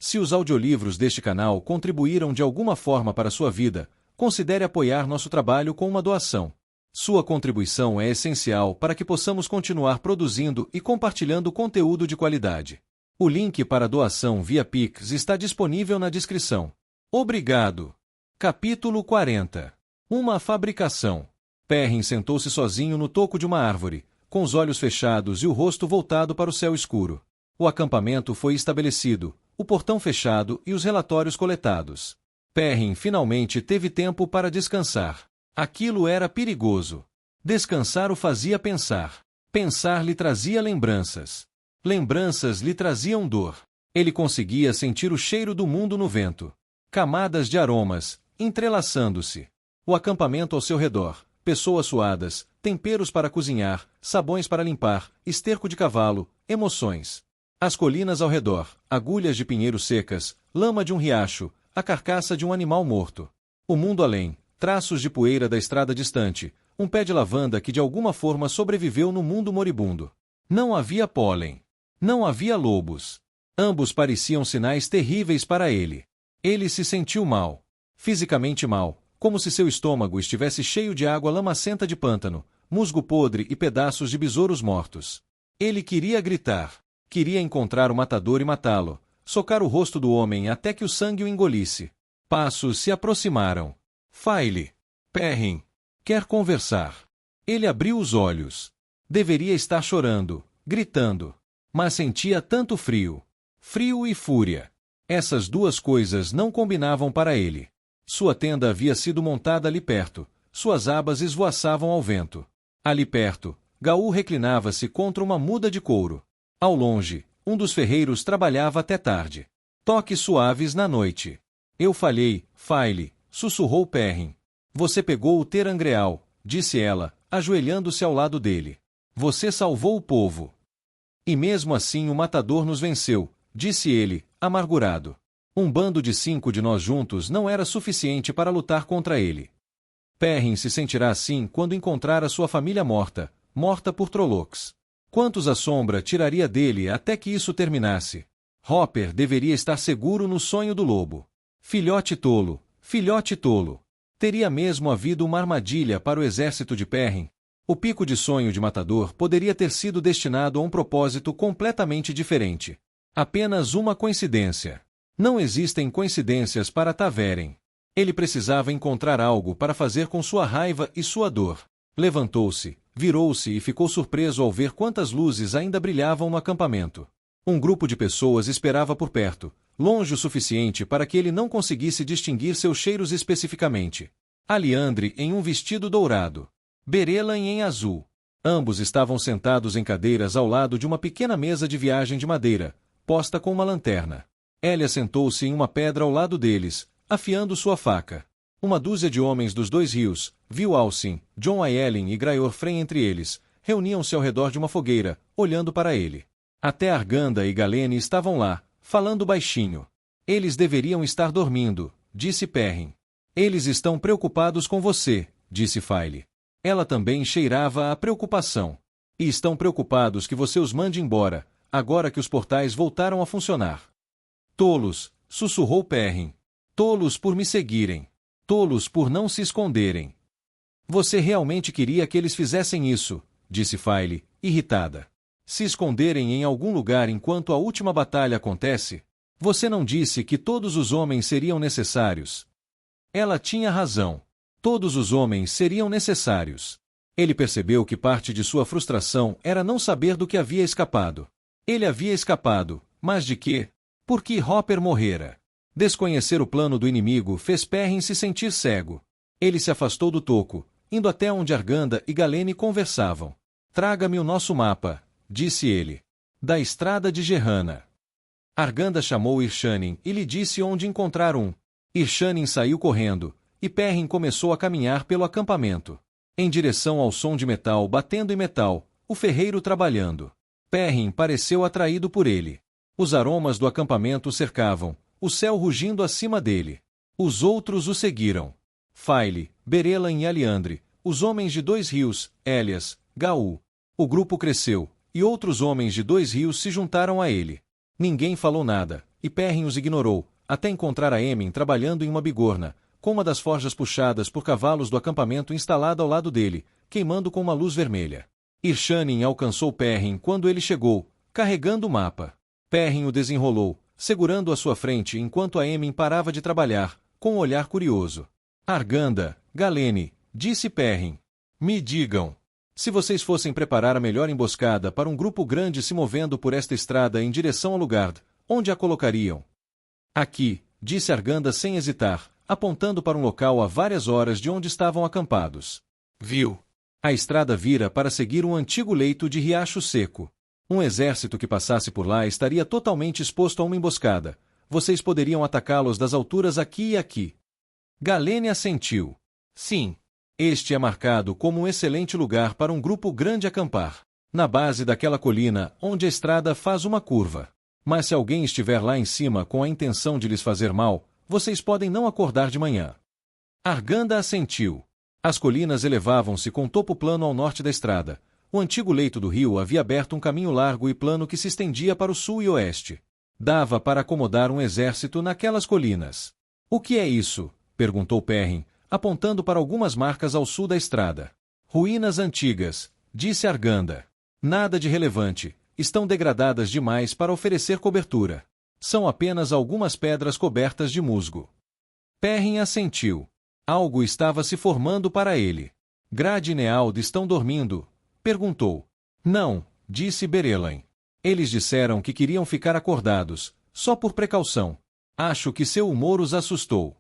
Se os audiolivros deste canal contribuíram de alguma forma para a sua vida, considere apoiar nosso trabalho com uma doação. Sua contribuição é essencial para que possamos continuar produzindo e compartilhando conteúdo de qualidade. O link para a doação via Pix está disponível na descrição. Obrigado. Capítulo 40. Uma fabricação. Perrin sentou-se sozinho no toco de uma árvore, com os olhos fechados e o rosto voltado para o céu escuro. O acampamento foi estabelecido, o portão fechado e os relatórios coletados. Perrin finalmente teve tempo para descansar. Aquilo era perigoso. Descansar o fazia pensar. Pensar lhe trazia lembranças. Lembranças lhe traziam dor. Ele conseguia sentir o cheiro do mundo no vento. Camadas de aromas, entrelaçando-se. O acampamento ao seu redor, pessoas suadas, temperos para cozinhar, sabões para limpar, esterco de cavalo, emoções. As colinas ao redor, agulhas de pinheiro secas, lama de um riacho, a carcaça de um animal morto. O mundo além, traços de poeira da estrada distante, um pé de lavanda que de alguma forma sobreviveu no mundo moribundo. Não havia pólen. Não havia lobos. Ambos pareciam sinais terríveis para ele. Ele se sentiu mal. Fisicamente mal, como se seu estômago estivesse cheio de água lamacenta de pântano, musgo podre e pedaços de besouros mortos. Ele queria gritar. Queria encontrar o matador e matá-lo, socar o rosto do homem até que o sangue o engolisse. Passos se aproximaram. File. Perrin. Quer conversar. Ele abriu os olhos. Deveria estar chorando, gritando. Mas sentia tanto frio. Frio e fúria. Essas duas coisas não combinavam para ele. Sua tenda havia sido montada ali perto. Suas abas esvoaçavam ao vento. Ali perto, Gaul reclinava-se contra uma muda de couro. Ao longe, um dos ferreiros trabalhava até tarde. Toques suaves na noite. Eu falhei, File, sussurrou Perrin. Você pegou o terangreal, disse ela, ajoelhando-se ao lado dele. Você salvou o povo. E mesmo assim o matador nos venceu, disse ele, amargurado. Um bando de 5 de nós juntos não era suficiente para lutar contra ele. Perrin se sentirá assim quando encontrar a sua família morta, morta por Trollocs. Quantos a sombra tiraria dele até que isso terminasse? Hopper deveria estar seguro no sonho do lobo. Filhote tolo, filhote tolo. Teria mesmo havido uma armadilha para o exército de Perrin? O pico de sonho de matador poderia ter sido destinado a um propósito completamente diferente. Apenas uma coincidência. Não existem coincidências para Taveren. Ele precisava encontrar algo para fazer com sua raiva e sua dor. Levantou-se, virou-se e ficou surpreso ao ver quantas luzes ainda brilhavam no acampamento. Um grupo de pessoas esperava por perto, longe o suficiente para que ele não conseguisse distinguir seus cheiros especificamente. Aliandre em um vestido dourado. Berelan em azul. Ambos estavam sentados em cadeiras ao lado de uma pequena mesa de viagem de madeira, posta com uma lanterna. Elia sentou-se em uma pedra ao lado deles, afiando sua faca. Uma dúzia de homens dos 2 rios, viu Alcin, John Ayelin e Graior Frey entre eles, reuniam-se ao redor de uma fogueira, olhando para ele. Até Arganda e Galene estavam lá, falando baixinho. Eles deveriam estar dormindo, disse Perrin. Eles estão preocupados com você, disse File. Ela também cheirava a preocupação. E estão preocupados que você os mande embora, agora que os portais voltaram a funcionar. Tolos, sussurrou Perrin. Tolos por me seguirem. Tolos por não se esconderem. Você realmente queria que eles fizessem isso, disse File, irritada. Se esconderem em algum lugar enquanto a última batalha acontece? Você não disse que todos os homens seriam necessários? Ela tinha razão. Todos os homens seriam necessários. Ele percebeu que parte de sua frustração era não saber do que havia escapado. Ele havia escapado, mas de quê? Por que Hopper morrera? Desconhecer o plano do inimigo fez Perrin se sentir cego. Ele se afastou do toco, indo até onde Arganda e Galene conversavam. Traga-me o nosso mapa, disse ele. Da estrada de Gerrana. Arganda chamou Irshanin e lhe disse onde encontrar um. Irshanin saiu correndo, e Perrin começou a caminhar pelo acampamento. Em direção ao som de metal batendo em metal, o ferreiro trabalhando. Perrin pareceu atraído por ele. Os aromas do acampamento o cercavam, o céu rugindo acima dele. Os outros o seguiram. File, Berelan e Aliandre, os homens de 2 rios, Elias, Gaul. O grupo cresceu, e outros homens de 2 rios se juntaram a ele. Ninguém falou nada, e Perrin os ignorou, até encontrar Aemon trabalhando em uma bigorna, com uma das forjas puxadas por cavalos do acampamento instalada ao lado dele, queimando com uma luz vermelha. Irshanin alcançou Perrin quando ele chegou, carregando o mapa. Perrin o desenrolou, segurando à sua frente enquanto Aemon parava de trabalhar, com um olhar curioso. Arganda, Galene, disse Perrin. Me digam. Se vocês fossem preparar a melhor emboscada para um grupo grande se movendo por esta estrada em direção ao lugar, onde a colocariam? Aqui, disse Arganda sem hesitar, apontando para um local a várias horas de onde estavam acampados. Viu? A estrada vira para seguir um antigo leito de riacho seco. Um exército que passasse por lá estaria totalmente exposto a uma emboscada. Vocês poderiam atacá-los das alturas aqui e aqui. Galene assentiu. Sim. Este é marcado como um excelente lugar para um grupo grande acampar. Na base daquela colina, onde a estrada faz uma curva. Mas se alguém estiver lá em cima com a intenção de lhes fazer mal, vocês podem não acordar de manhã. Arganda assentiu. As colinas elevavam-se com topo plano ao norte da estrada. O antigo leito do rio havia aberto um caminho largo e plano que se estendia para o sul e oeste. Dava para acomodar um exército naquelas colinas. O que é isso? Perguntou Perrin, apontando para algumas marcas ao sul da estrada. Ruínas antigas, disse Arganda. Nada de relevante, estão degradadas demais para oferecer cobertura. São apenas algumas pedras cobertas de musgo. Perrin assentiu. Algo estava se formando para ele. Grad e Neald estão dormindo? Perguntou. Não, disse Berelain. Eles disseram que queriam ficar acordados, só por precaução. Acho que seu humor os assustou.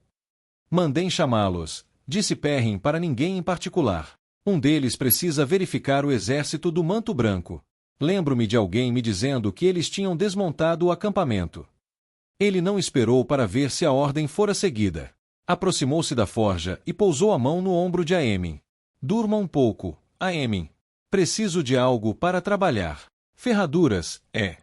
Mandem chamá-los, disse Perrin para ninguém em particular. Um deles precisa verificar o exército do Manto Branco. Lembro-me de alguém me dizendo que eles tinham desmontado o acampamento. Ele não esperou para ver se a ordem fora seguida. Aproximou-se da forja e pousou a mão no ombro de Aemon. Durma um pouco, Aemon. Preciso de algo para trabalhar. Ferraduras, é.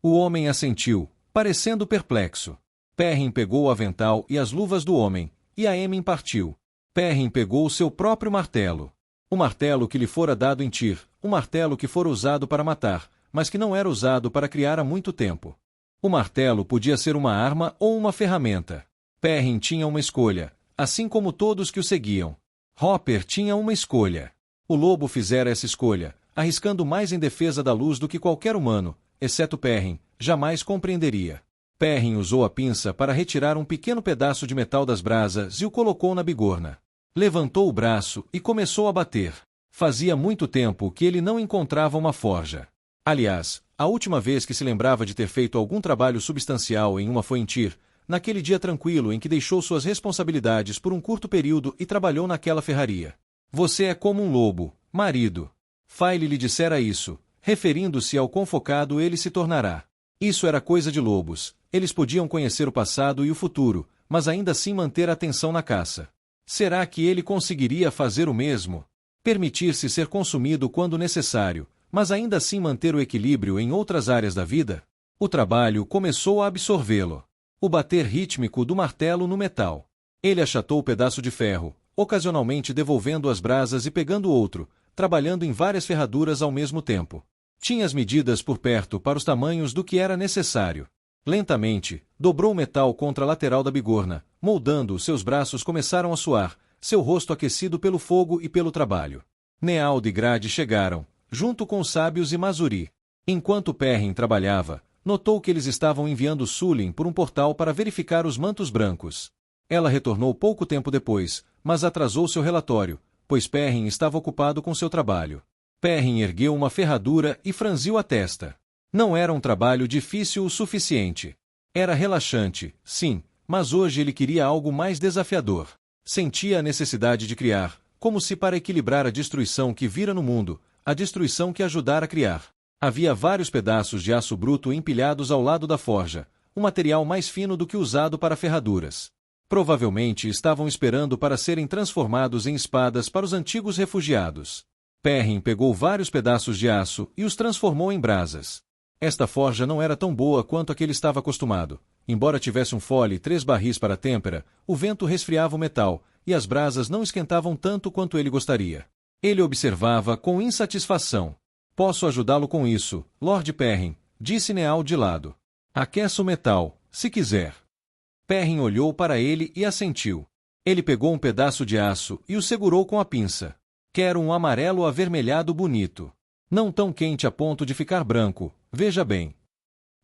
O homem assentiu, parecendo perplexo. Perrin pegou o avental e as luvas do homem, e Aemon partiu. Perrin pegou o seu próprio martelo. O martelo que lhe fora dado em Tyr, o martelo que fora usado para matar, mas que não era usado para criar há muito tempo. O martelo podia ser uma arma ou uma ferramenta. Perrin tinha uma escolha, assim como todos que o seguiam. Hopper tinha uma escolha. O lobo fizera essa escolha, arriscando mais em defesa da luz do que qualquer humano, exceto Perrin, jamais compreenderia. Perrin usou a pinça para retirar um pequeno pedaço de metal das brasas e o colocou na bigorna. Levantou o braço e começou a bater. Fazia muito tempo que ele não encontrava uma forja. Aliás, a última vez que se lembrava de ter feito algum trabalho substancial em uma foi em Tyr, naquele dia tranquilo em que deixou suas responsabilidades por um curto período e trabalhou naquela ferraria. Você é como um lobo, marido. Faile lhe dissera isso, referindo-se ao quão focado ele se tornará. Isso era coisa de lobos. Eles podiam conhecer o passado e o futuro, mas ainda assim manter a atenção na caça. Será que ele conseguiria fazer o mesmo? Permitir-se ser consumido quando necessário, mas ainda assim manter o equilíbrio em outras áreas da vida? O trabalho começou a absorvê-lo. O bater rítmico do martelo no metal. Ele achatou o pedaço de ferro, ocasionalmente devolvendo as brasas e pegando outro, trabalhando em várias ferraduras ao mesmo tempo. Tinha as medidas por perto para os tamanhos do que era necessário. Lentamente, dobrou o metal contra a lateral da bigorna, moldando, seus braços começaram a suar, seu rosto aquecido pelo fogo e pelo trabalho. Neald e Grad chegaram, junto com os sábios e Mazuri. Enquanto Perrin trabalhava, notou que eles estavam enviando Sulin por um portal para verificar os mantos brancos. Ela retornou pouco tempo depois, mas atrasou seu relatório, pois Perrin estava ocupado com seu trabalho. Perrin ergueu uma ferradura e franziu a testa. Não era um trabalho difícil o suficiente. Era relaxante, sim, mas hoje ele queria algo mais desafiador. Sentia a necessidade de criar, como se para equilibrar a destruição que vira no mundo, a destruição que ajudara a criar. Havia vários pedaços de aço bruto empilhados ao lado da forja, um material mais fino do que usado para ferraduras. Provavelmente estavam esperando para serem transformados em espadas para os antigos refugiados. Perrin pegou vários pedaços de aço e os transformou em brasas. Esta forja não era tão boa quanto a que ele estava acostumado. Embora tivesse um fole e 3 barris para têmpera, o vento resfriava o metal, e as brasas não esquentavam tanto quanto ele gostaria. Ele observava com insatisfação. Posso ajudá-lo com isso, Lord Perrin, disse Neald de lado. Aqueça o metal, se quiser. Perrin olhou para ele e assentiu. Ele pegou um pedaço de aço e o segurou com a pinça. Quero um amarelo avermelhado bonito. Não tão quente a ponto de ficar branco, veja bem.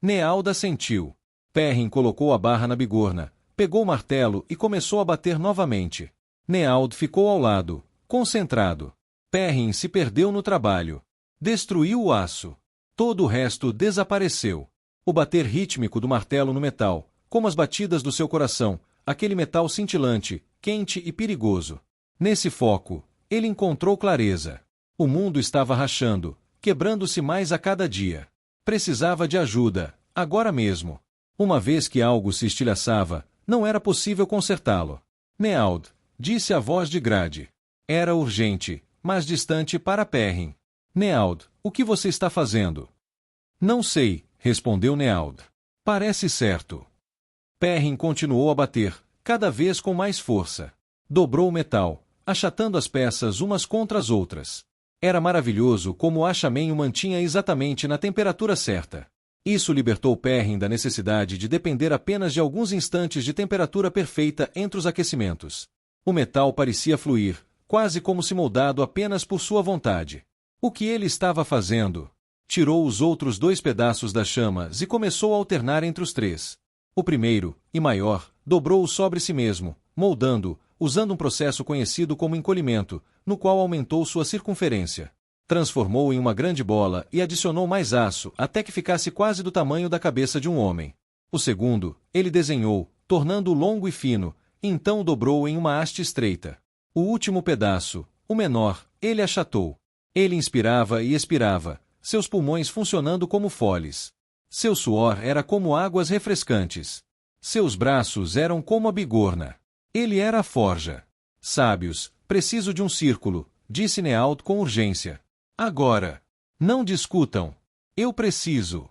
Neald assentiu. Perrin colocou a barra na bigorna, pegou o martelo e começou a bater novamente. Neald ficou ao lado, concentrado. Perrin se perdeu no trabalho. Destruiu o aço. Todo o resto desapareceu. O bater rítmico do martelo no metal, como as batidas do seu coração, aquele metal cintilante, quente e perigoso. Nesse foco, ele encontrou clareza. O mundo estava rachando, quebrando-se mais a cada dia. Precisava de ajuda, agora mesmo. Uma vez que algo se estilhaçava, não era possível consertá-lo. Neald, disse a voz de Grade. Era urgente, mas distante para Perrin. Neald, o que você está fazendo? Não sei, respondeu Neald. Parece certo. Perrin continuou a bater, cada vez com mais força. Dobrou o metal, achatando as peças umas contra as outras. Era maravilhoso como o achamen o mantinha exatamente na temperatura certa. Isso libertou Perrin da necessidade de depender apenas de alguns instantes de temperatura perfeita entre os aquecimentos. O metal parecia fluir, quase como se moldado apenas por sua vontade. O que ele estava fazendo? Tirou os outros 2 pedaços das chamas e começou a alternar entre os 3. O primeiro, e maior, dobrou-o sobre si mesmo, moldando, usando um processo conhecido como encolhimento, no qual aumentou sua circunferência. Transformou-o em uma grande bola e adicionou mais aço até que ficasse quase do tamanho da cabeça de um homem. O segundo, ele desenhou, tornando-o longo e fino, e então o dobrou em uma haste estreita. O último pedaço, o menor, ele achatou. Ele inspirava e expirava, seus pulmões funcionando como foles. Seu suor era como águas refrescantes. Seus braços eram como a bigorna. Ele era a forja. Sábios, preciso de um círculo, disse Neald com urgência. Agora. Não discutam. Eu preciso.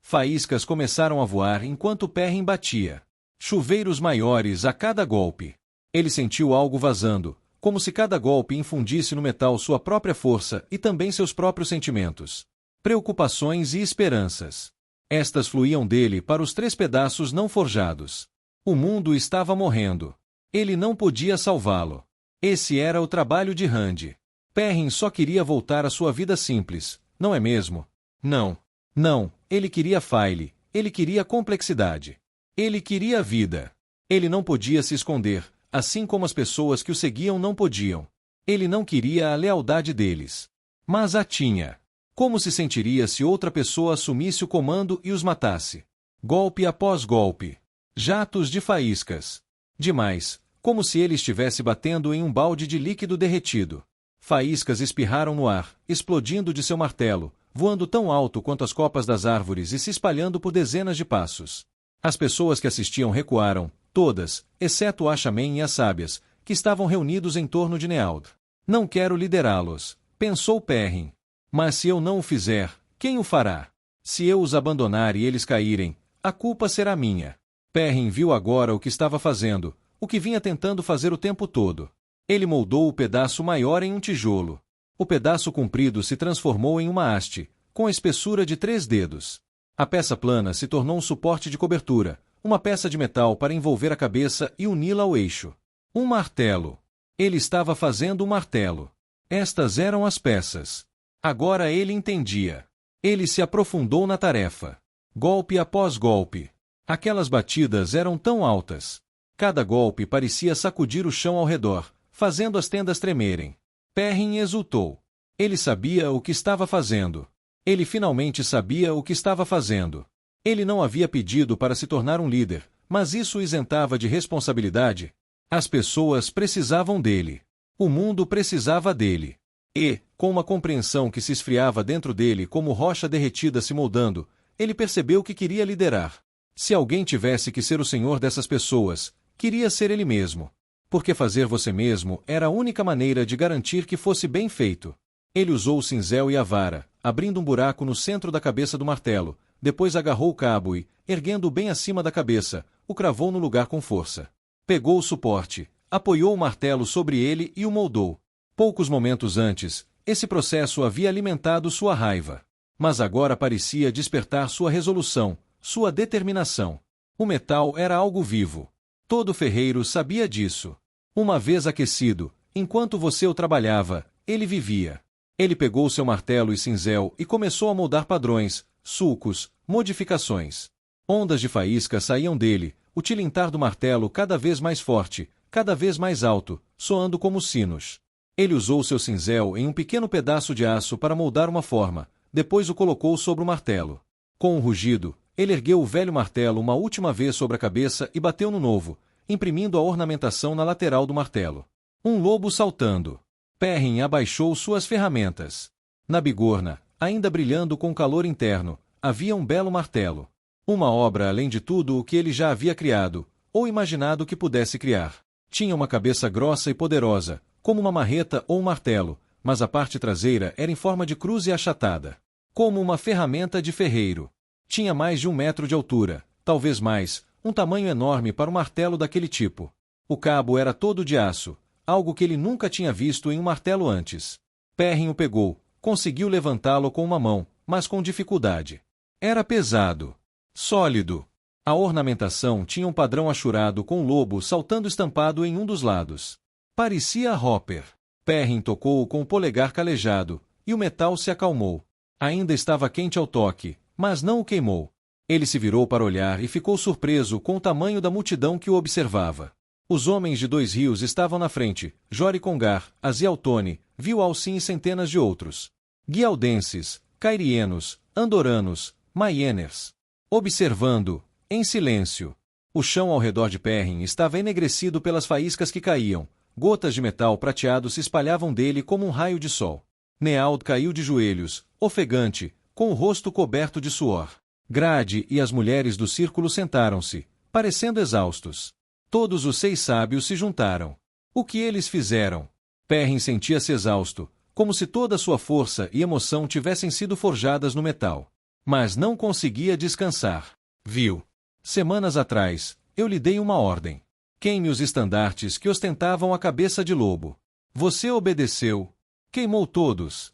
Faíscas começaram a voar enquanto Perrin batia. Chuveiros maiores a cada golpe. Ele sentiu algo vazando, como se cada golpe infundisse no metal sua própria força e também seus próprios sentimentos. Preocupações e esperanças. Estas fluíam dele para os 3 pedaços não forjados. O mundo estava morrendo. Ele não podia salvá-lo. Esse era o trabalho de Rand. Perrin só queria voltar à sua vida simples, não é mesmo? Não. Não, ele queria File, ele queria complexidade. Ele queria vida. Ele não podia se esconder, assim como as pessoas que o seguiam não podiam. Ele não queria a lealdade deles. Mas a tinha. Como se sentiria se outra pessoa assumisse o comando e os matasse? Golpe após golpe. Jatos de faíscas. Demais, como se ele estivesse batendo em um balde de líquido derretido. Faíscas espirraram no ar, explodindo de seu martelo, voando tão alto quanto as copas das árvores e se espalhando por dezenas de passos. As pessoas que assistiam recuaram, todas, exceto o Achamen e as sábias, que estavam reunidos em torno de Neald. Não quero liderá-los, pensou Perrin. Mas se eu não o fizer, quem o fará? Se eu os abandonar e eles caírem, a culpa será minha. Perrin viu agora o que estava fazendo, o que vinha tentando fazer o tempo todo. Ele moldou o pedaço maior em um tijolo. O pedaço comprido se transformou em uma haste, com a espessura de 3 dedos. A peça plana se tornou um suporte de cobertura, uma peça de metal para envolver a cabeça e uni-la ao eixo. Um martelo. Ele estava fazendo um martelo. Estas eram as peças. Agora ele entendia. Ele se aprofundou na tarefa. Golpe após golpe. Aquelas batidas eram tão altas. Cada golpe parecia sacudir o chão ao redor, fazendo as tendas tremerem. Perrin exultou. Ele sabia o que estava fazendo. Ele finalmente sabia o que estava fazendo. Ele não havia pedido para se tornar um líder, mas isso o isentava de responsabilidade. As pessoas precisavam dele. O mundo precisava dele. E, com uma compreensão que se esfriava dentro dele como rocha derretida se moldando, ele percebeu que queria liderar. Se alguém tivesse que ser o senhor dessas pessoas, queria ser ele mesmo. Porque fazer você mesmo era a única maneira de garantir que fosse bem feito. Ele usou o cinzel e a vara, abrindo um buraco no centro da cabeça do martelo, depois agarrou o cabo e, erguendo-o bem acima da cabeça, o cravou no lugar com força. Pegou o suporte, apoiou o martelo sobre ele e o moldou. Poucos momentos antes, esse processo havia alimentado sua raiva. Mas agora parecia despertar sua resolução, sua determinação. O metal era algo vivo. Todo ferreiro sabia disso. Uma vez aquecido, enquanto você o trabalhava, ele vivia. Ele pegou seu martelo e cinzel e começou a moldar padrões, sulcos, modificações. Ondas de faísca saíam dele, o tilintar do martelo cada vez mais forte, cada vez mais alto, soando como sinos. Ele usou seu cinzel em um pequeno pedaço de aço para moldar uma forma, depois o colocou sobre o martelo. Com um rugido, ele ergueu o velho martelo uma última vez sobre a cabeça e bateu no novo, imprimindo a ornamentação na lateral do martelo. Um lobo saltando. Perrin abaixou suas ferramentas. Na bigorna, ainda brilhando com calor interno, havia um belo martelo. Uma obra além de tudo o que ele já havia criado, ou imaginado que pudesse criar. Tinha uma cabeça grossa e poderosa, como uma marreta ou um martelo, mas a parte traseira era em forma de cruz e achatada. Como uma ferramenta de ferreiro. Tinha mais de 1 metro de altura, talvez mais, um tamanho enorme para um martelo daquele tipo. O cabo era todo de aço, algo que ele nunca tinha visto em um martelo antes. Perrin o pegou, conseguiu levantá-lo com uma mão, mas com dificuldade. Era pesado. Sólido. A ornamentação tinha um padrão achurado com um lobo saltando estampado em um dos lados. Parecia Hopper. Perrin tocou-o com o polegar calejado, e o metal se acalmou. Ainda estava quente ao toque, mas não o queimou. Ele se virou para olhar e ficou surpreso com o tamanho da multidão que o observava. Os homens de 2 rios estavam na frente, Jori Congar, Azialtone, Viu-Alcin e centenas de outros. Guialdenses, Cairienos, Andoranos, Maieners. Observando, em silêncio. O chão ao redor de Perrin estava enegrecido pelas faíscas que caíam, gotas de metal prateado se espalhavam dele como um raio de sol. Neald caiu de joelhos, ofegante, com o rosto coberto de suor. Grade e as mulheres do círculo sentaram-se, parecendo exaustos. Todos os 6 sábios se juntaram. O que eles fizeram? Perrin sentia-se exausto, como se toda sua força e emoção tivessem sido forjadas no metal. Mas não conseguia descansar. Viu? Semanas atrás, eu lhe dei uma ordem. Queime os estandartes que ostentavam a cabeça de lobo. Você obedeceu. Queimou todos.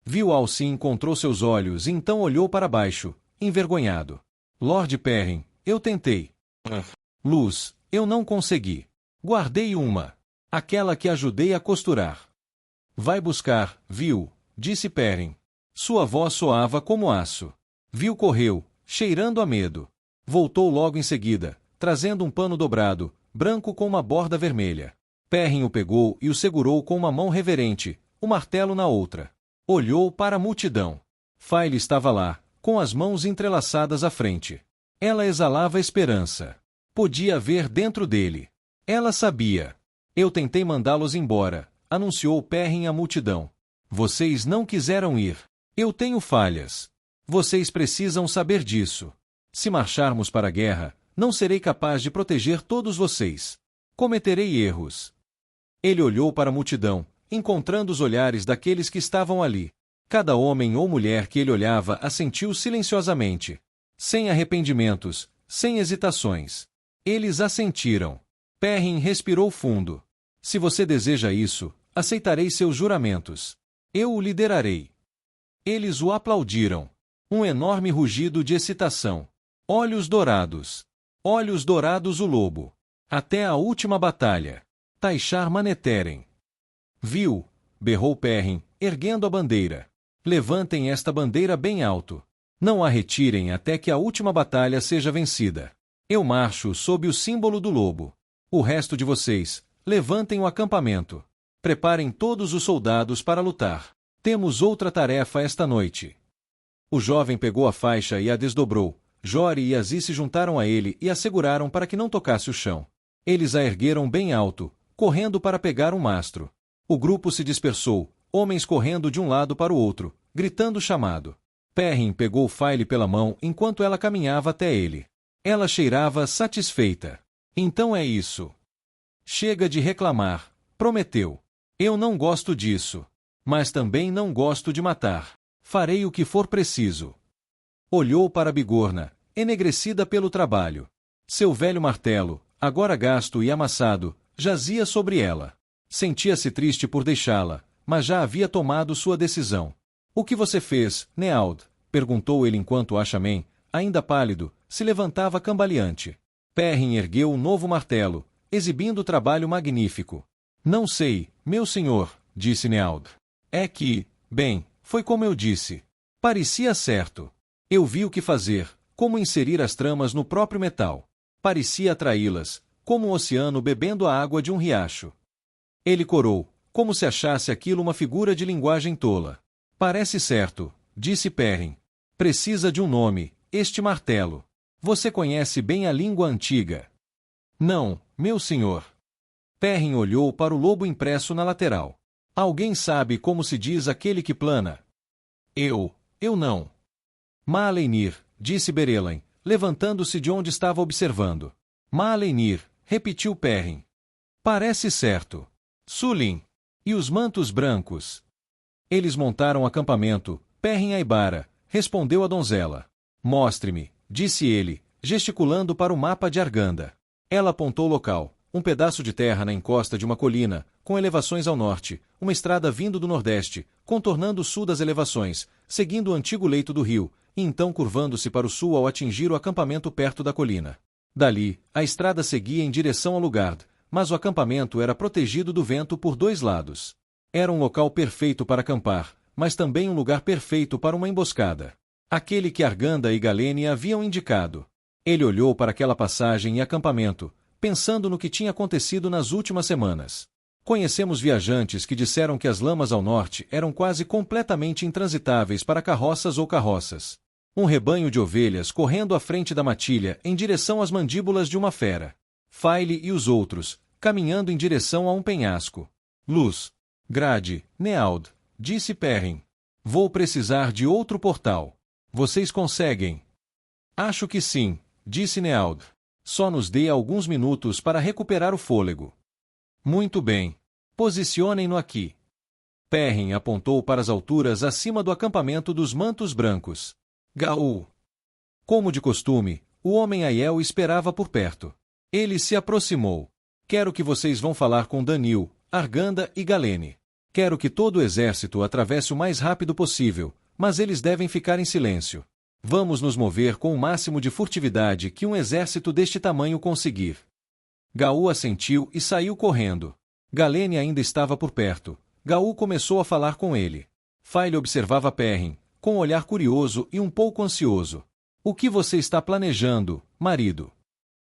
Viu-Alcin encontrou seus olhos e então olhou para baixo, envergonhado. Lord Perrin, eu tentei. Luz, eu não consegui. Guardei uma. Aquela que ajudei a costurar. Vai buscar, Viu, disse Perrin. Sua voz soava como aço. Viu correu, cheirando a medo. Voltou logo em seguida, trazendo um pano dobrado, branco com uma borda vermelha. Perrin o pegou e o segurou com uma mão reverente, o martelo na outra. Olhou para a multidão. Faile estava lá, com as mãos entrelaçadas à frente. Ela exalava esperança. Podia ver dentro dele. Ela sabia. Eu tentei mandá-los embora, anunciou Perrin à multidão. Vocês não quiseram ir. Eu tenho falhas. Vocês precisam saber disso. Se marcharmos para a guerra, não serei capaz de proteger todos vocês. Cometerei erros. Ele olhou para a multidão, encontrando os olhares daqueles que estavam ali. Cada homem ou mulher que ele olhava assentiu silenciosamente. Sem arrependimentos, sem hesitações. Eles assentiram. Perrin respirou fundo. Se você deseja isso, aceitarei seus juramentos. Eu o liderarei. Eles o aplaudiram. Um enorme rugido de excitação. Olhos dourados. Olhos dourados o lobo. Até a última batalha. Taishar Manetheren. Viu? Berrou Perrin, erguendo a bandeira. Levantem esta bandeira bem alto. Não a retirem até que a última batalha seja vencida. Eu marcho sob o símbolo do lobo. O resto de vocês, levantem o acampamento. Preparem todos os soldados para lutar. Temos outra tarefa esta noite. O jovem pegou a faixa e a desdobrou. Jori e Aziz se juntaram a ele e a seguraram para que não tocasse o chão. Eles a ergueram bem alto, correndo para pegar um mastro. O grupo se dispersou, homens correndo de um lado para o outro, gritando chamado. Perrin pegou Faile pela mão enquanto ela caminhava até ele. Ela cheirava satisfeita. Então é isso. Chega de reclamar, prometeu. Eu não gosto disso. Mas também não gosto de matar. Farei o que for preciso. Olhou para a bigorna, enegrecida pelo trabalho. Seu velho martelo, agora gasto e amassado, jazia sobre ela. Sentia-se triste por deixá-la, mas já havia tomado sua decisão. O que você fez, Neald? Perguntou ele enquanto Ashamen, ainda pálido, se levantava cambaleante. Perrin ergueu um novo martelo, exibindo trabalho magnífico. Não sei, meu senhor, disse Neaud. É que, bem, foi como eu disse. Parecia certo. Eu vi o que fazer, como inserir as tramas no próprio metal. Parecia atraí-las, como um oceano bebendo a água de um riacho. Ele corou, como se achasse aquilo uma figura de linguagem tola. Parece certo, disse Perrin. Precisa de um nome, este martelo. Você conhece bem a língua antiga? Não, meu senhor. Perrin olhou para o lobo impresso na lateral. Alguém sabe como se diz aquele que plana? Eu não. Malenir, disse Berelain, levantando-se de onde estava observando. Malenir, repetiu Perrin. Parece certo. Sulin. E os mantos brancos? Eles montaram acampamento, Perrin Aibara, respondeu a donzela. Mostre-me, disse ele, gesticulando para o mapa de Arganda. Ela apontou o local, um pedaço de terra na encosta de uma colina, com elevações ao norte, uma estrada vindo do nordeste, contornando o sul das elevações, seguindo o antigo leito do rio, e então curvando-se para o sul ao atingir o acampamento perto da colina. Dali, a estrada seguia em direção ao lugar, mas o acampamento era protegido do vento por dois lados. Era um local perfeito para acampar, mas também um lugar perfeito para uma emboscada. Aquele que Arganda e Galene haviam indicado. Ele olhou para aquela passagem e acampamento, pensando no que tinha acontecido nas últimas semanas. Conhecemos viajantes que disseram que as lamas ao norte eram quase completamente intransitáveis para carroças ou carroças. Um rebanho de ovelhas correndo à frente da matilha em direção às mandíbulas de uma fera. Faile e os outros, caminhando em direção a um penhasco. Luz. Grade, Neaud, disse Perrin. Vou precisar de outro portal. Vocês conseguem? Acho que sim, disse Neaud. Só nos dê alguns minutos para recuperar o fôlego. Muito bem. Posicionem-no aqui. Perrin apontou para as alturas acima do acampamento dos mantos brancos. Gaul. Como de costume, o homem Aiel esperava por perto. Ele se aproximou. Quero que vocês vão falar com Danil, Arganda e Galene. Quero que todo o exército atravesse o mais rápido possível, mas eles devem ficar em silêncio. Vamos nos mover com o máximo de furtividade que um exército deste tamanho conseguir. Gaul assentiu e saiu correndo. Galene ainda estava por perto. Gaul começou a falar com ele. Faile observava Perrin, com um olhar curioso e um pouco ansioso. O que você está planejando, marido?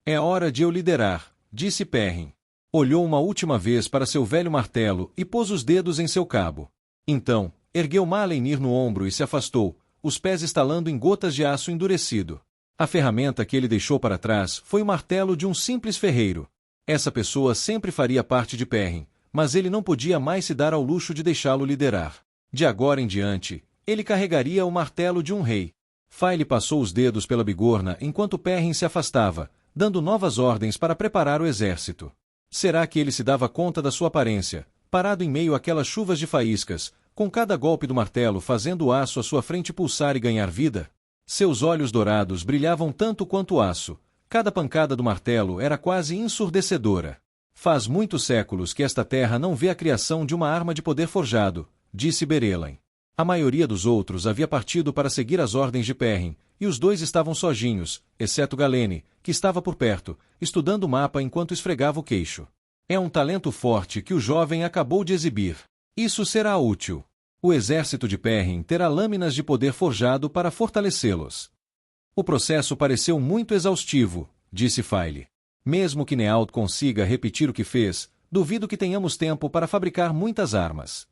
É hora de eu liderar, disse Perrin. Olhou uma última vez para seu velho martelo e pôs os dedos em seu cabo. Então, ergueu Malenir no ombro e se afastou, os pés estalando em gotas de aço endurecido. A ferramenta que ele deixou para trás foi o martelo de um simples ferreiro. Essa pessoa sempre faria parte de Perrin, mas ele não podia mais se dar ao luxo de deixá-lo liderar. De agora em diante, ele carregaria o martelo de um rei. Faile passou os dedos pela bigorna enquanto Perrin se afastava, dando novas ordens para preparar o exército. Será que ele se dava conta da sua aparência, parado em meio àquelas chuvas de faíscas, com cada golpe do martelo fazendo o aço à sua frente pulsar e ganhar vida? Seus olhos dourados brilhavam tanto quanto o aço. Cada pancada do martelo era quase ensurdecedora. Faz muitos séculos que esta terra não vê a criação de uma arma de poder forjado, disse Berelain. A maioria dos outros havia partido para seguir as ordens de Perrin, e os dois estavam sozinhos, exceto Galene, que estava por perto, estudando o mapa enquanto esfregava o queixo. É um talento forte que o jovem acabou de exibir. Isso será útil. O exército de Perrin terá lâminas de poder forjado para fortalecê-los. O processo pareceu muito exaustivo, disse Faile. Mesmo que Neaud consiga repetir o que fez, duvido que tenhamos tempo para fabricar muitas armas.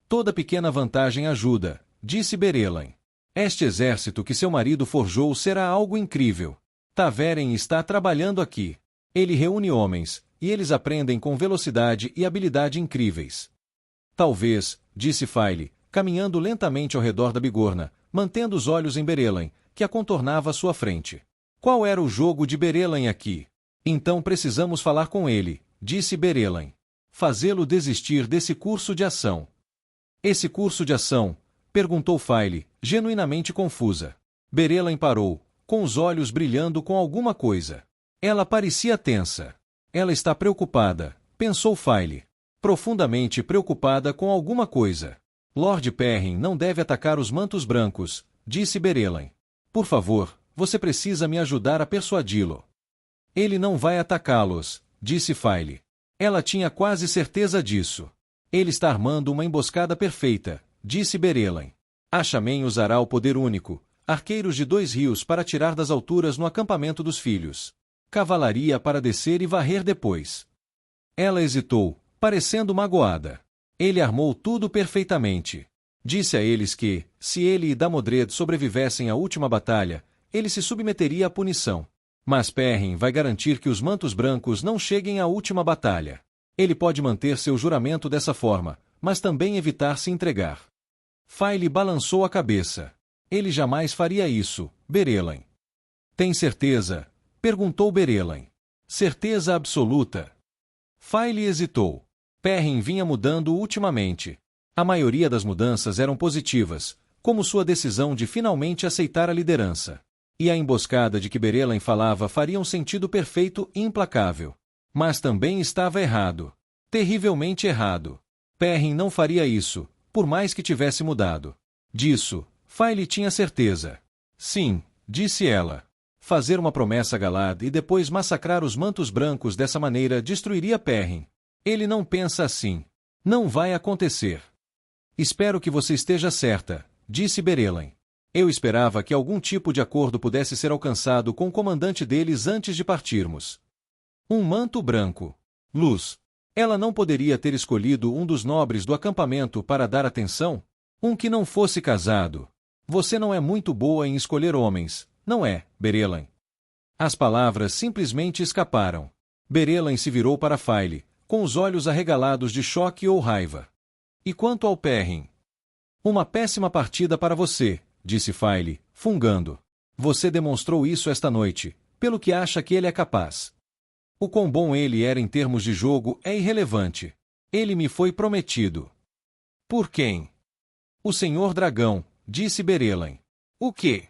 Toda pequena vantagem ajuda, disse Berelain. Este exército que seu marido forjou será algo incrível. Taveren está trabalhando aqui. Ele reúne homens, e eles aprendem com velocidade e habilidade incríveis. Talvez, disse Faile, caminhando lentamente ao redor da bigorna, mantendo os olhos em Berelain, que a contornava à sua frente. Qual era o jogo de Berelain aqui? Então precisamos falar com ele, disse Berelain. Fazê-lo desistir desse curso de ação. Esse curso de ação? Perguntou Faile, genuinamente confusa. Berelain parou, com os olhos brilhando com alguma coisa. Ela parecia tensa. Ela está preocupada, pensou Faile. Profundamente preocupada com alguma coisa. Lord Perrin não deve atacar os mantos brancos, disse Berelain. Por favor, você precisa me ajudar a persuadi-lo. Ele não vai atacá-los, disse Faile. Ela tinha quase certeza disso. Ele está armando uma emboscada perfeita, disse Berelain. Ashamen usará o poder único, arqueiros de 2 rios para atirar das alturas no acampamento dos filhos. Cavalaria para descer e varrer depois. Ela hesitou, parecendo magoada. Ele armou tudo perfeitamente. Disse a eles que, se ele e Damodred sobrevivessem à última batalha, ele se submeteria à punição. Mas Perrin vai garantir que os mantos brancos não cheguem à última batalha. Ele pode manter seu juramento dessa forma, mas também evitar se entregar. Faile balançou a cabeça. Ele jamais faria isso, Berelain. Tem certeza? Perguntou Berelain. Certeza absoluta. Faile hesitou. Perrin vinha mudando ultimamente. A maioria das mudanças eram positivas, como sua decisão de finalmente aceitar a liderança. E a emboscada de que Berelain falava faria um sentido perfeito e implacável. Mas também estava errado. Terrivelmente errado. Perrin não faria isso, por mais que tivesse mudado. Disso, Faile tinha certeza. Sim, disse ela. Fazer uma promessa a Galad e depois massacrar os mantos brancos dessa maneira destruiria Perrin. Ele não pensa assim. Não vai acontecer. Espero que você esteja certa, disse Berelain. Eu esperava que algum tipo de acordo pudesse ser alcançado com o comandante deles antes de partirmos. Um manto branco. Luz. Ela não poderia ter escolhido um dos nobres do acampamento para dar atenção? Um que não fosse casado. Você não é muito boa em escolher homens, não é, Berelain? As palavras simplesmente escaparam. Berelain se virou para Faile, com os olhos arregalados de choque ou raiva. E quanto ao Perrin? Uma péssima partida para você, disse Faile, fungando. Você demonstrou isso esta noite, pelo que acha que ele é capaz. O quão bom ele era em termos de jogo é irrelevante. Ele me foi prometido. Por quem? O Senhor Dragão, disse Berelain. O quê?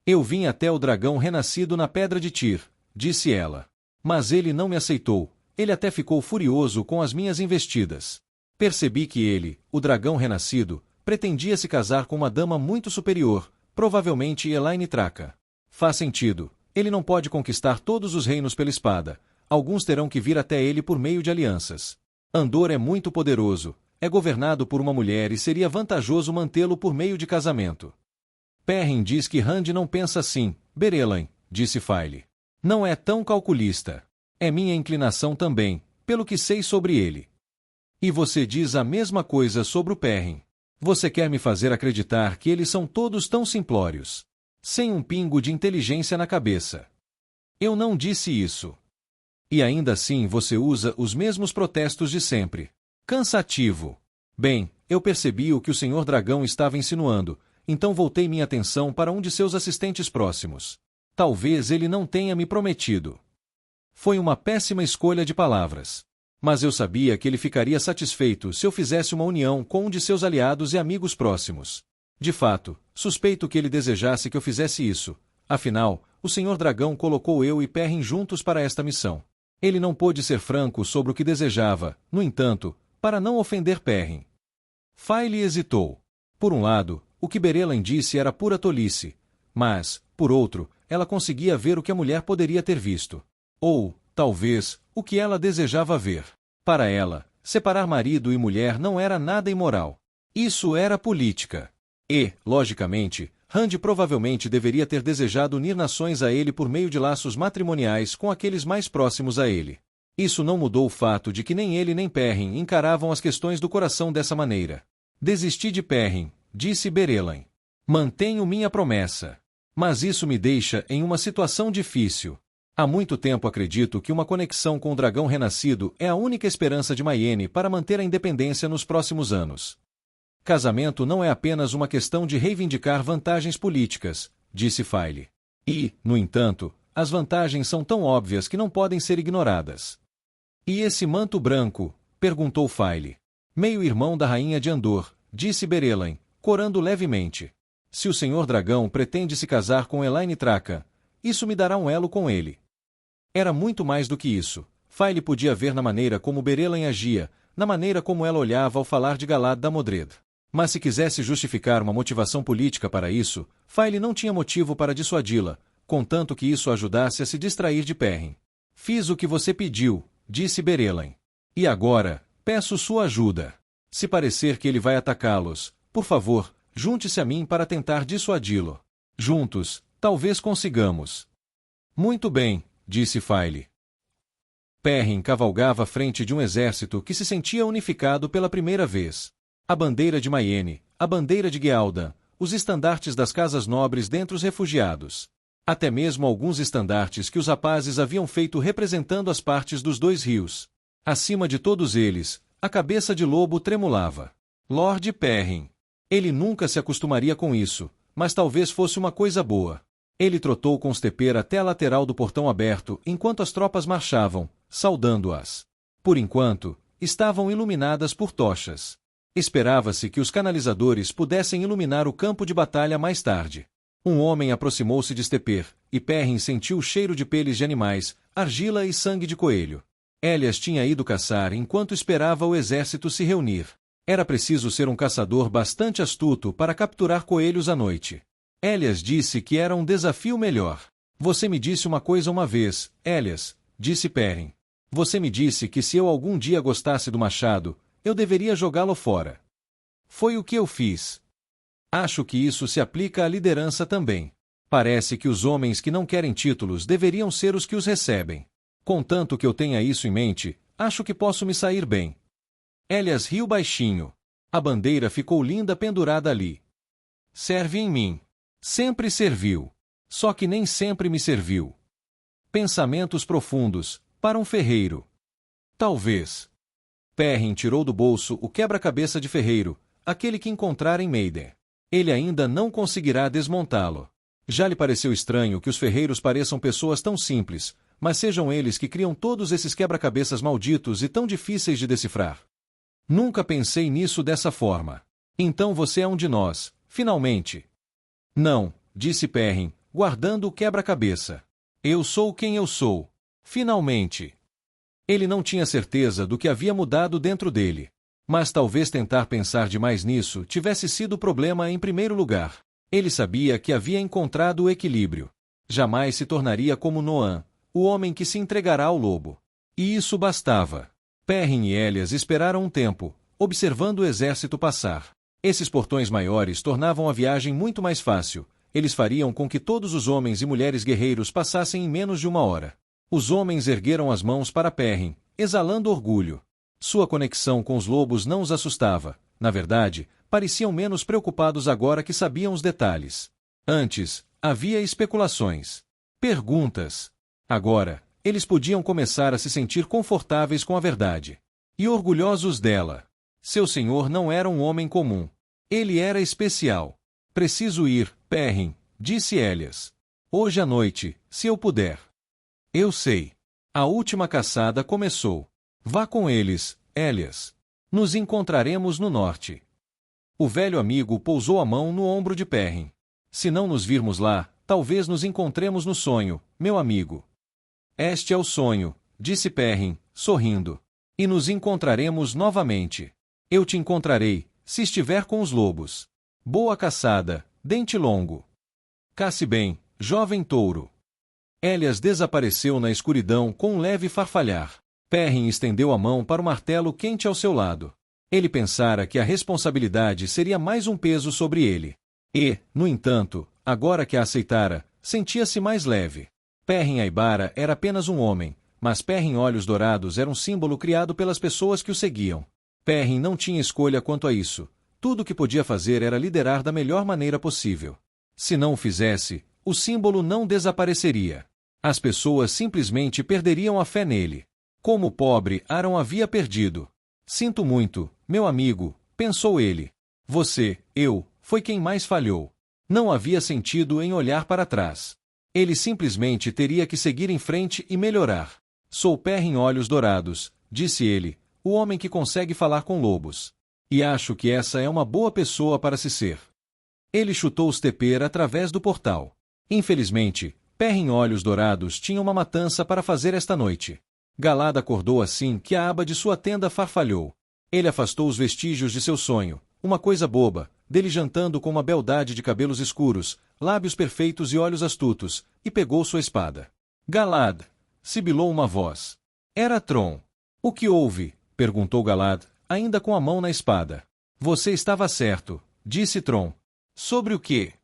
Eu vim até o dragão renascido na Pedra de Tyr, disse ela. Mas ele não me aceitou, ele até ficou furioso com as minhas investidas. Percebi que ele, o dragão renascido, pretendia se casar com uma dama muito superior, provavelmente Elaine Traca. Faz sentido, ele não pode conquistar todos os reinos pela espada, alguns terão que vir até ele por meio de alianças. Andor é muito poderoso, é governado por uma mulher e seria vantajoso mantê-lo por meio de casamento. Perrin diz que Rand não pensa assim, Berelain, disse Faile. Não é tão calculista. É minha inclinação também, pelo que sei sobre ele. E você diz a mesma coisa sobre o Perrin. Você quer me fazer acreditar que eles são todos tão simplórios. Sem um pingo de inteligência na cabeça. Eu não disse isso. E ainda assim você usa os mesmos protestos de sempre. Cansativo. Bem, eu percebi o que o Senhor Dragão estava insinuando, então voltei minha atenção para um de seus assistentes próximos. Talvez ele não tenha me prometido. Foi uma péssima escolha de palavras. Mas eu sabia que ele ficaria satisfeito se eu fizesse uma união com um de seus aliados e amigos próximos. De fato, suspeito que ele desejasse que eu fizesse isso. Afinal, o Senhor Dragão colocou eu e Perrin juntos para esta missão. Ele não pôde ser franco sobre o que desejava, no entanto, para não ofender Perrin. Faile hesitou. Por um lado, o que Berelain disse era pura tolice, mas, por outro, ela conseguia ver o que a mulher poderia ter visto. Ou, talvez, o que ela desejava ver. Para ela, separar marido e mulher não era nada imoral. Isso era política. E, logicamente, Rand provavelmente deveria ter desejado unir nações a ele por meio de laços matrimoniais com aqueles mais próximos a ele. Isso não mudou o fato de que nem ele nem Perrin encaravam as questões do coração dessa maneira. Desisti de Perrin, disse Berelain. Mantenho minha promessa. Mas isso me deixa em uma situação difícil. Há muito tempo acredito que uma conexão com o dragão renascido é a única esperança de Mayene para manter a independência nos próximos anos. Casamento não é apenas uma questão de reivindicar vantagens políticas, disse Faile. E, no entanto, as vantagens são tão óbvias que não podem ser ignoradas. E esse manto branco? Perguntou Faile. Meio-irmão da rainha de Andor, disse Berelain, corando levemente. Se o Senhor Dragão pretende se casar com Elaine Traca, isso me dará um elo com ele. Era muito mais do que isso. Faile podia ver na maneira como Berelain agia, na maneira como ela olhava ao falar de Galad Damodred. Mas se quisesse justificar uma motivação política para isso, Faile não tinha motivo para dissuadi-la, contanto que isso ajudasse a se distrair de Perrin. Fiz o que você pediu, disse Berelain. E agora, peço sua ajuda. Se parecer que ele vai atacá-los, por favor, junte-se a mim para tentar dissuadi-lo. Juntos, talvez consigamos. Muito bem, disse Faile. Perrin cavalgava à frente de um exército que se sentia unificado pela primeira vez. A bandeira de Mayene, a bandeira de Guealdan, os estandartes das casas nobres dentre os refugiados. Até mesmo alguns estandartes que os rapazes haviam feito representando as partes dos dois rios. Acima de todos eles, a cabeça de lobo tremulava. Lord Perrin. Ele nunca se acostumaria com isso, mas talvez fosse uma coisa boa. Ele trotou com Stepper até a lateral do portão aberto enquanto as tropas marchavam, saudando-as. Por enquanto, estavam iluminadas por tochas. Esperava-se que os canalizadores pudessem iluminar o campo de batalha mais tarde. Um homem aproximou-se de Stepper, e Perrin sentiu o cheiro de peles de animais, argila e sangue de coelho. Elias tinha ido caçar enquanto esperava o exército se reunir. Era preciso ser um caçador bastante astuto para capturar coelhos à noite. Elias disse que era um desafio melhor. Você me disse uma coisa uma vez, Elias, disse Perrin. Você me disse que se eu algum dia gostasse do machado, eu deveria jogá-lo fora. Foi o que eu fiz. Acho que isso se aplica à liderança também. Parece que os homens que não querem títulos deveriam ser os que os recebem. Contanto que eu tenha isso em mente, acho que posso me sair bem. Elias riu baixinho. A bandeira ficou linda pendurada ali. Serve em mim. Sempre serviu. Só que nem sempre me serviu. Pensamentos profundos, para um ferreiro. Talvez. Perrin tirou do bolso o quebra-cabeça de ferreiro, aquele que encontrara em Maiden. Ele ainda não conseguirá desmontá-lo. Já lhe pareceu estranho que os ferreiros pareçam pessoas tão simples, mas sejam eles que criam todos esses quebra-cabeças malditos e tão difíceis de decifrar. Nunca pensei nisso dessa forma. Então você é um de nós, finalmente. Não, disse Perrin, guardando o quebra-cabeça. Eu sou quem eu sou. Finalmente. Ele não tinha certeza do que havia mudado dentro dele. Mas talvez tentar pensar demais nisso tivesse sido o problema em primeiro lugar. Ele sabia que havia encontrado o equilíbrio. Jamais se tornaria como Noan, o homem que se entregará ao lobo. E isso bastava. Perrin e Elias esperaram um tempo, observando o exército passar. Esses portões maiores tornavam a viagem muito mais fácil. Eles fariam com que todos os homens e mulheres guerreiros passassem em menos de uma hora. Os homens ergueram as mãos para Perrin, exalando orgulho. Sua conexão com os lobos não os assustava. Na verdade, pareciam menos preocupados agora que sabiam os detalhes. Antes, havia especulações. Perguntas. Agora, eles podiam começar a se sentir confortáveis com a verdade. E orgulhosos dela. Seu senhor não era um homem comum. Ele era especial. Preciso ir, Perrin, disse Elias. Hoje à noite, se eu puder. Eu sei. A última caçada começou. Vá com eles, Elias. Nos encontraremos no norte. O velho amigo pousou a mão no ombro de Perrin. Se não nos virmos lá, talvez nos encontremos no sonho, meu amigo. Este é o sonho, disse Perrin, sorrindo. E nos encontraremos novamente. Eu te encontrarei, se estiver com os lobos. Boa caçada, dente longo. Casse bem, jovem touro. Elias desapareceu na escuridão com um leve farfalhar. Perrin estendeu a mão para o martelo quente ao seu lado. Ele pensara que a responsabilidade seria mais um peso sobre ele. E, no entanto, agora que a aceitara, sentia-se mais leve. Perrin Aibara era apenas um homem, mas Perrin Olhos Dourados era um símbolo criado pelas pessoas que o seguiam. Perrin não tinha escolha quanto a isso. Tudo o que podia fazer era liderar da melhor maneira possível. Se não o fizesse, o símbolo não desapareceria. As pessoas simplesmente perderiam a fé nele. Como o pobre Aaron havia perdido. Sinto muito, meu amigo, pensou ele. Você, foi quem mais falhou. Não havia sentido em olhar para trás. Ele simplesmente teria que seguir em frente e melhorar. Sou Perrin Olhos Dourados, disse ele, o homem que consegue falar com lobos. E acho que essa é uma boa pessoa para se ser. Ele chutou Stepper através do portal. Infelizmente, Perrin Olhos Dourados tinha uma matança para fazer esta noite. Galad acordou assim que a aba de sua tenda farfalhou. Ele afastou os vestígios de seu sonho. uma coisa boba, dele jantando com uma beldade de cabelos escuros, lábios perfeitos e olhos astutos, e pegou sua espada. Galad! Sibilou uma voz. Era Tron. O que houve? Perguntou Galad, ainda com a mão na espada. Você estava certo, disse Tron. Sobre o quê?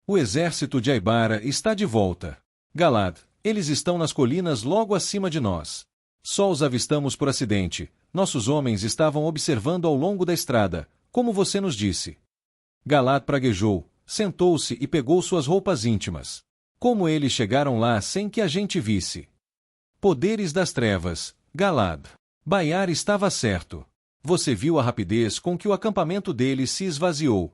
O exército de Aibara está de volta. Galad, eles estão nas colinas logo acima de nós. Só os avistamos por acidente. Nossos homens estavam observando ao longo da estrada, como você nos disse. Galad praguejou, sentou-se e pegou suas roupas íntimas. Como eles chegaram lá sem que a gente visse? Poderes das trevas, Galad. Baiar estava certo. Você viu a rapidez com que o acampamento deles se esvaziou.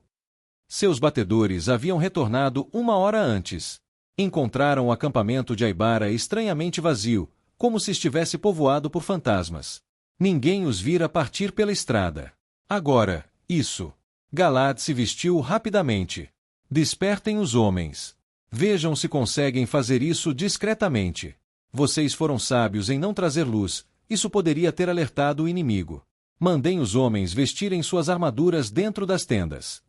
Seus batedores haviam retornado 1 hora antes. Encontraram o acampamento de Aibara estranhamente vazio, como se estivesse povoado por fantasmas. Ninguém os vira partir pela estrada. Agora, isso. Galad se vestiu rapidamente. Despertem os homens. Vejam se conseguem fazer isso discretamente. Vocês foram sábios em não trazer luz, isso poderia ter alertado o inimigo. Mandem os homens vestirem suas armaduras dentro das tendas.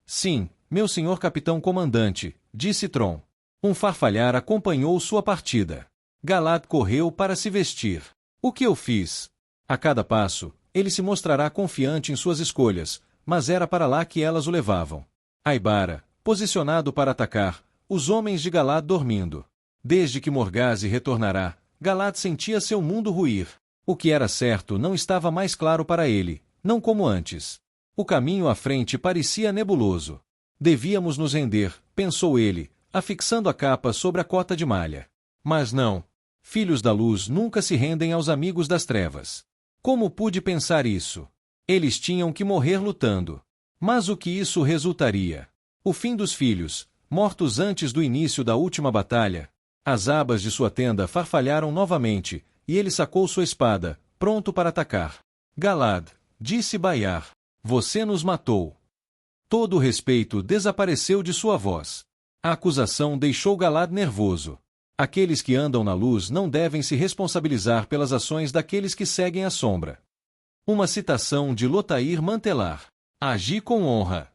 Sim, meu senhor capitão comandante, disse Tron. Um farfalhar acompanhou sua partida. Galad correu para se vestir. O que eu fiz? A cada passo, ele se mostrará confiante em suas escolhas, mas era para lá que elas o levavam. Aibara, posicionado para atacar, os homens de Galad dormindo. Desde que Morgase retornará, Galad sentia seu mundo ruir. O que era certo não estava mais claro para ele, não como antes. O caminho à frente parecia nebuloso. Devíamos nos render, pensou ele, afixando a capa sobre a cota de malha. Mas não. Filhos da luz nunca se rendem aos amigos das trevas. Como pude pensar isso? Eles tinham que morrer lutando. Mas o que isso resultaria? O fim dos filhos, mortos antes do início da última batalha. As abas de sua tenda farfalharam novamente, e ele sacou sua espada, pronto para atacar. Galad, disse Baiar, você nos matou. Todo o respeito desapareceu de sua voz. A acusação deixou Galad nervoso. Aqueles que andam na luz não devem se responsabilizar pelas ações daqueles que seguem a sombra. Uma citação de Lotair Mantelar. Agi com honra.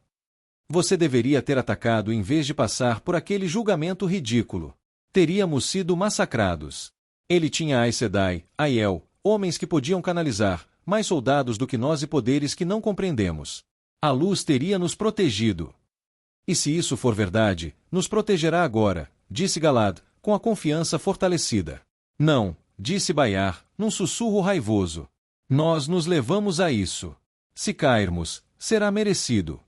Você deveria ter atacado em vez de passar por aquele julgamento ridículo. Teríamos sido massacrados. Ele tinha Aes Sedai, Aiel, homens que podiam canalizar, mais soldados do que nós e poderes que não compreendemos. A luz teria nos protegido. E se isso for verdade, nos protegerá agora, disse Galad, com a confiança fortalecida. Não, disse Baiar, num sussurro raivoso. Nós nos levamos a isso. Se cairmos, será merecido.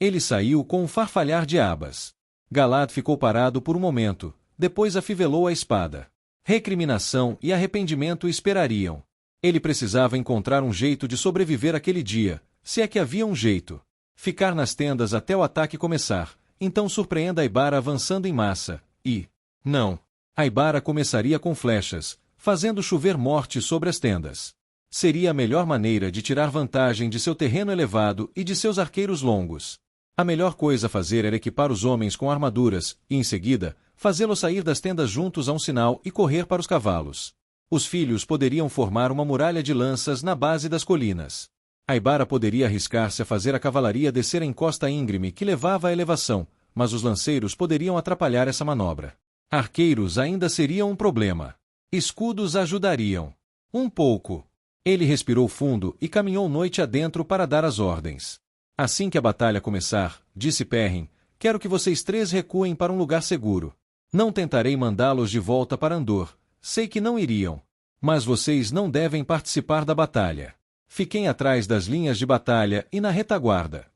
Ele saiu com um farfalhar de abas. Galad ficou parado por um momento, depois afivelou a espada. Recriminação e arrependimento esperariam. Ele precisava encontrar um jeito de sobreviver aquele dia, se é que havia um jeito. Ficar nas tendas até o ataque começar, então surpreenda Aibara avançando em massa, e... Não. Aibara começaria com flechas, fazendo chover morte sobre as tendas. Seria a melhor maneira de tirar vantagem de seu terreno elevado e de seus arqueiros longos. A melhor coisa a fazer era equipar os homens com armaduras, e em seguida, fazê-los sair das tendas juntos a um sinal e correr para os cavalos. Os filhos poderiam formar uma muralha de lanças na base das colinas. Aibara poderia arriscar-se a fazer a cavalaria descer a encosta íngreme que levava à elevação, mas os lanceiros poderiam atrapalhar essa manobra. Arqueiros ainda seriam um problema. Escudos ajudariam. Um pouco. Ele respirou fundo e caminhou noite adentro para dar as ordens. Assim que a batalha começar, disse Perrin, quero que vocês 3 recuem para um lugar seguro. Não tentarei mandá-los de volta para Andor. Sei que não iriam. Mas vocês não devem participar da batalha. Fiquem atrás das linhas de batalha e na retaguarda.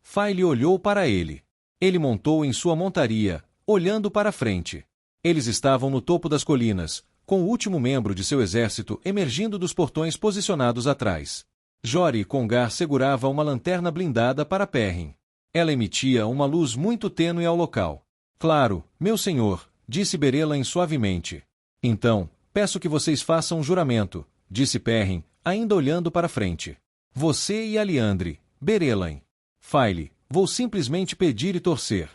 Faile olhou para ele. Ele montou em sua montaria, olhando para frente. Eles estavam no topo das colinas, com o último membro de seu exército emergindo dos portões posicionados atrás. Jori Congar segurava uma lanterna blindada para Perrin. Ela emitia uma luz muito tênue ao local. Claro, meu senhor, disse Berelain suavemente. Então, peço que vocês façam um juramento, disse Perrin, ainda olhando para frente. Você e Aliandre, Berelain. Faile, vou simplesmente pedir e torcer.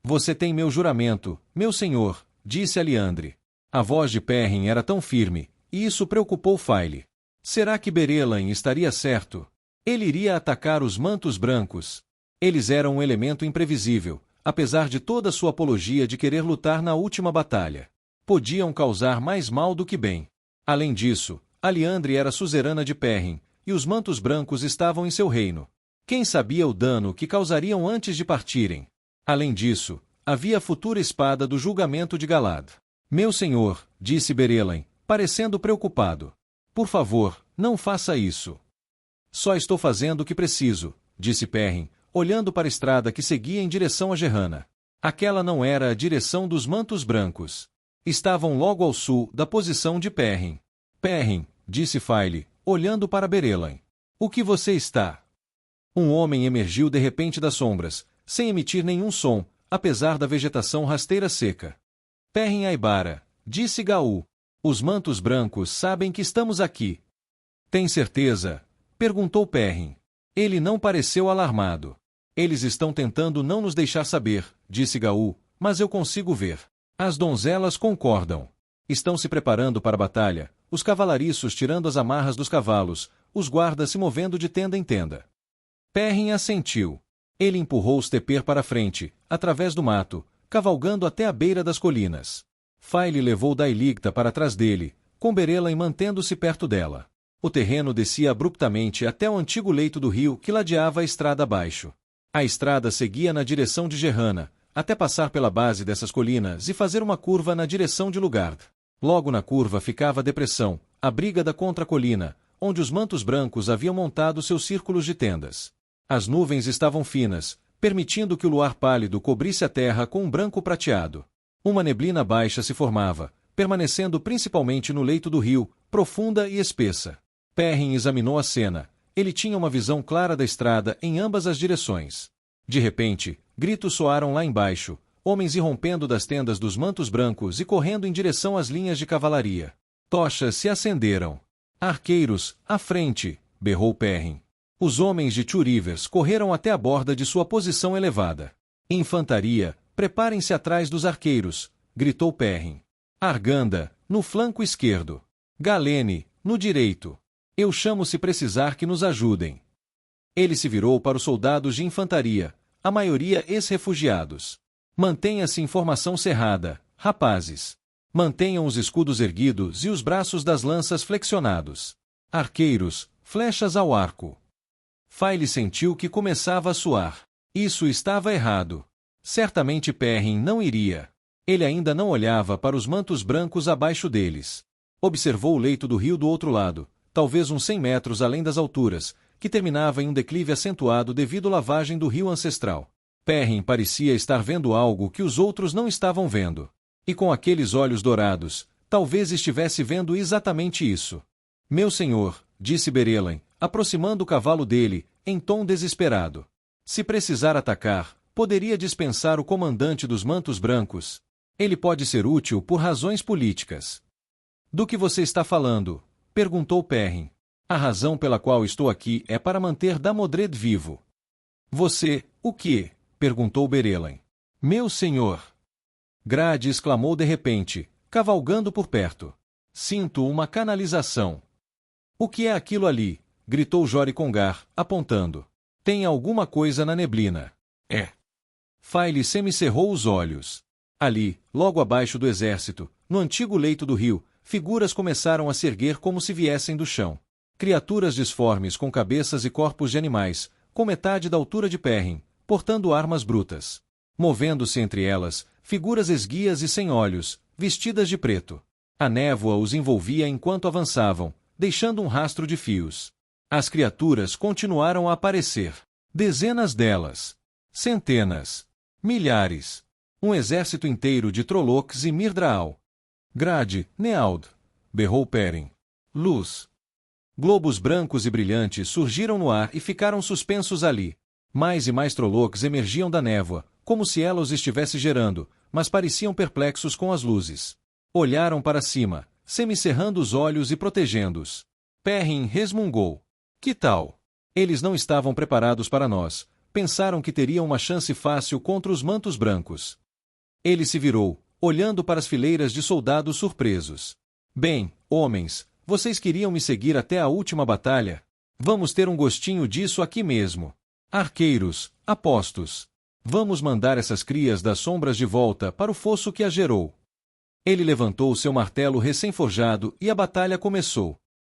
Você tem meu juramento, meu senhor, disse Aliandre. A voz de Perrin era tão firme, e isso preocupou Faile. Será que Berelain estaria certo? Ele iria atacar os mantos brancos. Eles eram um elemento imprevisível, apesar de toda sua apologia de querer lutar na última batalha. Podiam causar mais mal do que bem. Além disso, a Liandre era suzerana de Perrin, e os mantos brancos estavam em seu reino. Quem sabia o dano que causariam antes de partirem? Além disso, havia a futura espada do julgamento de Galad. Meu senhor, disse Berelain, parecendo preocupado. Por favor, não faça isso. Só estou fazendo o que preciso, disse Perrin, olhando para a estrada que seguia em direção a Gerrana. Aquela não era a direção dos mantos brancos. Estavam logo ao sul da posição de Perrin. Perrin, disse Faile, olhando para Berelain. O que você está? Um homem emergiu de repente das sombras, sem emitir nenhum som, apesar da vegetação rasteira seca. Perrin Aibara, disse Gaul. Os mantos brancos sabem que estamos aqui. Tem certeza? Perguntou Perrin. Ele não pareceu alarmado. Eles estão tentando não nos deixar saber, disse Gaul, mas eu consigo ver. As donzelas concordam. Estão se preparando para a batalha, os cavalariços tirando as amarras dos cavalos, os guardas se movendo de tenda em tenda. Perrin assentiu. Ele empurrou os teper para frente, através do mato, cavalgando até a beira das colinas. Faile levou Dailigta para trás dele, com Berelain mantendo-se perto dela. O terreno descia abruptamente até o antigo leito do rio que ladeava a estrada abaixo. A estrada seguia na direção de Gerrana, até passar pela base dessas colinas e fazer uma curva na direção de Lugard. Logo na curva ficava a depressão, a brígada contra a colina, onde os mantos brancos haviam montado seus círculos de tendas. As nuvens estavam finas, permitindo que o luar pálido cobrisse a terra com um branco prateado. Uma neblina baixa se formava, permanecendo principalmente no leito do rio, profunda e espessa. Perrin examinou a cena. Ele tinha uma visão clara da estrada em ambas as direções. De repente, gritos soaram lá embaixo, homens irrompendo das tendas dos mantos brancos e correndo em direção às linhas de cavalaria. Tochas se acenderam. Arqueiros, à frente! Berrou Perrin. Os homens de Two Rivers correram até a borda de sua posição elevada. Infantaria, preparem-se atrás dos arqueiros! Gritou Perrin. Arganda, no flanco esquerdo. Galene, no direito. Eu chamo se precisar que nos ajudem. Ele se virou para os soldados de infantaria, a maioria ex-refugiados. Mantenha-se em formação cerrada, rapazes. Mantenham os escudos erguidos e os braços das lanças flexionados. Arqueiros, flechas ao arco. Faile sentiu que começava a suar. Isso estava errado. Certamente Perrin não iria. Ele ainda não olhava para os mantos brancos abaixo deles. Observou o leito do rio do outro lado, talvez uns 100 metros além das alturas, que terminava em um declive acentuado devido à lavagem do rio ancestral. Perrin parecia estar vendo algo que os outros não estavam vendo. E com aqueles olhos dourados, talvez estivesse vendo exatamente isso. Meu senhor, disse Berelain, aproximando o cavalo dele, em tom desesperado. Se precisar atacar, poderia dispensar o comandante dos mantos brancos. Ele pode ser útil por razões políticas. Do que você está falando? Perguntou Perrin. A razão pela qual estou aqui é para manter Damodred vivo. Você, o quê? Perguntou Berelain. Meu senhor! Grade exclamou de repente, cavalgando por perto. Sinto uma canalização. O que é aquilo ali? Gritou Jori Congar, apontando. Tem alguma coisa na neblina. É. Faile semicerrou os olhos. Ali, logo abaixo do exército, no antigo leito do rio, figuras começaram a se erguer como se viessem do chão. Criaturas disformes com cabeças e corpos de animais, com metade da altura de Perrin, portando armas brutas. Movendo-se entre elas, figuras esguias e sem olhos, vestidas de preto. A névoa os envolvia enquanto avançavam, deixando um rastro de fios. As criaturas continuaram a aparecer. Dezenas delas. Centenas. Milhares. Um exército inteiro de Trollocs e Mirdraal. Grade, Neald, berrou Perrin. Luz. Globos brancos e brilhantes surgiram no ar e ficaram suspensos ali. Mais e mais Trollocs emergiam da névoa, como se ela os estivesse gerando, mas pareciam perplexos com as luzes. Olharam para cima, semicerrando os olhos e protegendo-os. Perrin resmungou. Que tal? Eles não estavam preparados para nós. Pensaram que teriam uma chance fácil contra os mantos brancos. Ele se virou, olhando para as fileiras de soldados surpresos. Bem, homens, vocês queriam me seguir até a última batalha? Vamos ter um gostinho disso aqui mesmo. Arqueiros, apostos. Vamos mandar essas crias das sombras de volta para o fosso que as gerou. Ele levantou seu martelo recém-forjado e a batalha começou.